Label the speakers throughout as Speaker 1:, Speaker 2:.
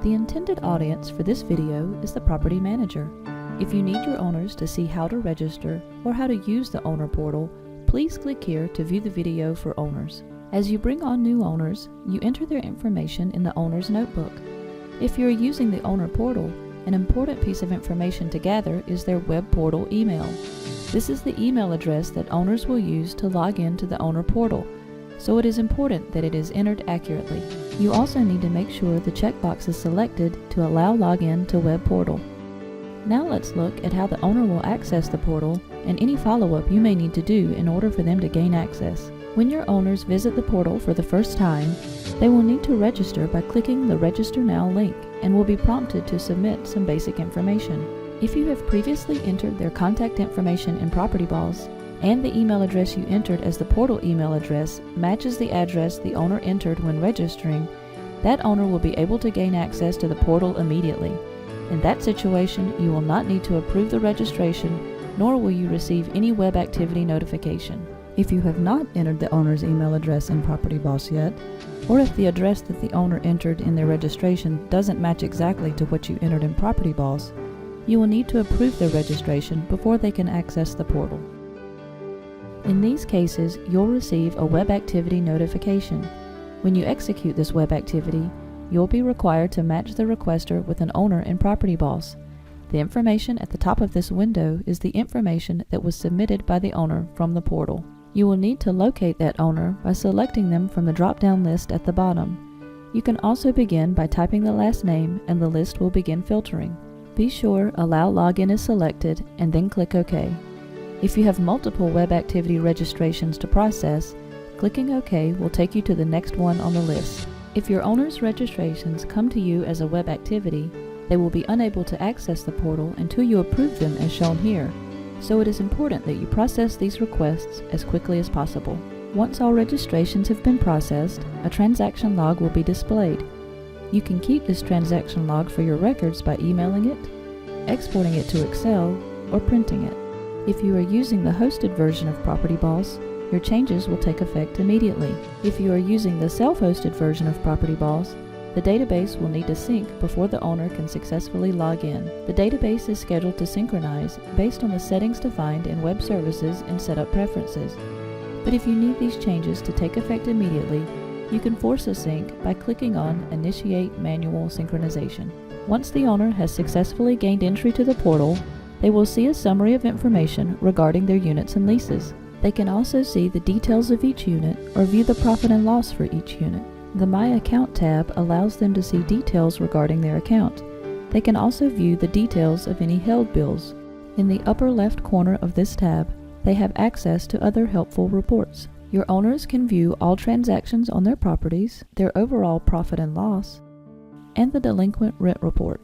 Speaker 1: The intended audience for this video is the property manager. If you need your owners to see how to register or how to use the owner portal, please click here to view the video for owners. As you bring on new owners, you enter their information in the owner's notebook. If you're using the owner portal, an important piece of information to gather is their web portal email. This is the email address that owners will use to log into the owner portal, so it is important that it is entered accurately. You also need to make sure the checkbox is selected to allow login to web portal. Now let's look at how the owner will access the portal and any follow-up you may need to do in order for them to gain access. When your owners visit the portal for the first time, they will need to register by clicking the Register Now link and will be prompted to submit some basic information. If you have previously entered their contact information in PropertyBoss and the email address you entered as the portal email address matches the address the owner entered when registering, that owner will be able to gain access to the portal immediately. In that situation, you will not need to approve the registration, nor will you receive any web activity notification. If you have not entered the owner's email address in PropertyBoss yet, or if the address that the owner entered in their registration doesn't match exactly to what you entered in PropertyBoss, you will need to approve their registration before they can access the portal. In these cases, you'll receive a web activity notification. When you execute this web activity, you'll be required to match the requester with an owner in PropertyBoss. The information at the top of this window is the information that was submitted by the owner from the portal. You will need to locate that owner by selecting them from the drop-down list at the bottom. You can also begin by typing the last name and the list will begin filtering. Be sure Allow Login is selected and then click OK. If you have multiple web activity registrations to process, clicking OK will take you to the next one on the list. If your owner's registrations come to you as a web activity, they will be unable to access the portal until you approve them as shown here, so it is important that you process these requests as quickly as possible. Once all registrations have been processed, a transaction log will be displayed. You can keep this transaction log for your records by emailing it, exporting it to Excel, or printing it. If you are using the hosted version of PropertyBoss, your changes will take effect immediately. If you are using the self-hosted version of PropertyBoss, the database will need to sync before the owner can successfully log in. The database is scheduled to synchronize based on the settings defined in Web Services and Setup Preferences. But if you need these changes to take effect immediately, you can force a sync by clicking on Initiate Manual Synchronization. Once the owner has successfully gained entry to the portal, they will see a summary of information regarding their units and leases. They can also see the details of each unit or view the profit and loss for each unit. The My Account tab allows them to see details regarding their account. They can also view the details of any held bills. In the upper left corner of this tab, they have access to other helpful reports. Your owners can view all transactions on their properties, their overall profit and loss, and the delinquent rent report.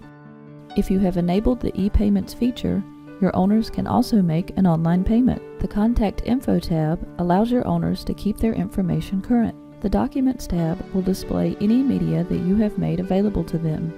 Speaker 1: If you have enabled the e-payments feature, your owners can also make an online payment. The Contact Info tab allows your owners to keep their information current. The Documents tab will display any media that you have made available to them.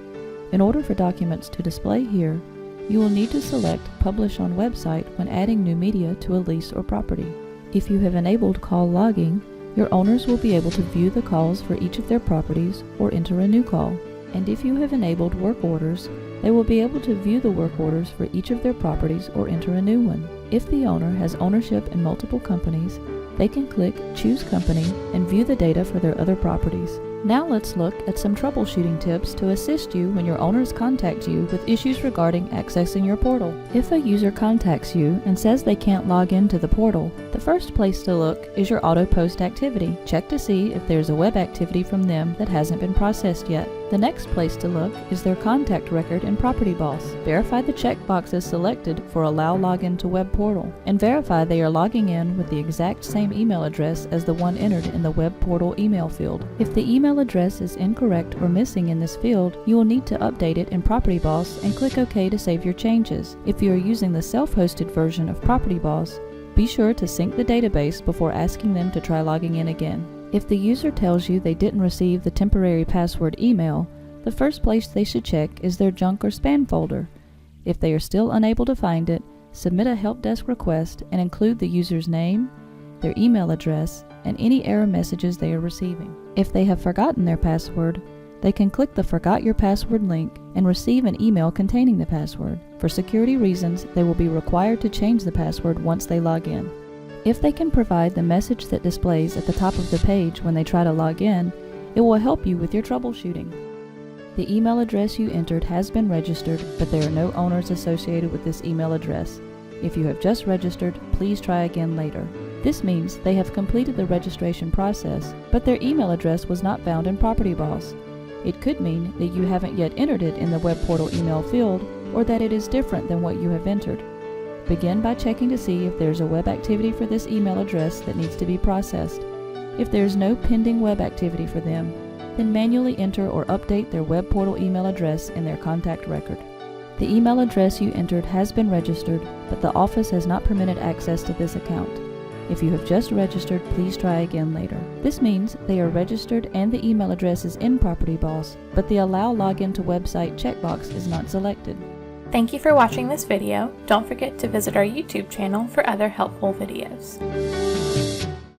Speaker 1: In order for documents to display here, you will need to select Publish on Website when adding new media to a lease or property. If you have enabled call logging, your owners will be able to view the calls for each of their properties or enter a new call. And if you have enabled work orders, they will be able to view the work orders for each of their properties or enter a new one. If the owner has ownership in multiple companies, they can click Choose Company and view the data for their other properties. Now let's look at some troubleshooting tips to assist you when your owners contact you with issues regarding accessing your portal. If a user contacts you and says they can't log into the portal, the first place to look is your auto post activity. Check to see if there's a web activity from them that hasn't been processed yet. The next place to look is their contact record in PropertyBoss. Verify the checkbox is selected for Allow Login to Web Portal, and verify they are logging in with the exact same email address as the one entered in the Web Portal email field. If the email address is incorrect or missing in this field, you will need to update it in PropertyBoss and click OK to save your changes. If you are using the self-hosted version of PropertyBoss, be sure to sync the database before asking them to try logging in again. If the user tells you they didn't receive the temporary password email, the first place they should check is their junk or spam folder. If they are still unable to find it, submit a help desk request and include the user's name, their email address, and any error messages they are receiving. If they have forgotten their password, they can click the Forgot Your Password link and receive an email containing the password. For security reasons, they will be required to change the password once they log in. If they can provide the message that displays at the top of the page when they try to log in, it will help you with your troubleshooting. The email address you entered has been registered, but there are no owners associated with this email address. If you have just registered, please try again later. This means they have completed the registration process, but their email address was not found in PropertyBoss. It could mean that you haven't yet entered it in the web portal email field, or that it is different than what you have entered. Begin by checking to see if there's a web activity for this email address that needs to be processed. If there's no pending web activity for them, then manually enter or update their web portal email address in their contact record. The email address you entered has been registered, but the office has not permitted access to this account. If you have just registered, please try again later. This means they are registered and the email address is in PropertyBoss, but the Allow Login to Website checkbox is not selected.
Speaker 2: Thank you for watching this video. Don't forget to visit our YouTube channel for other helpful videos.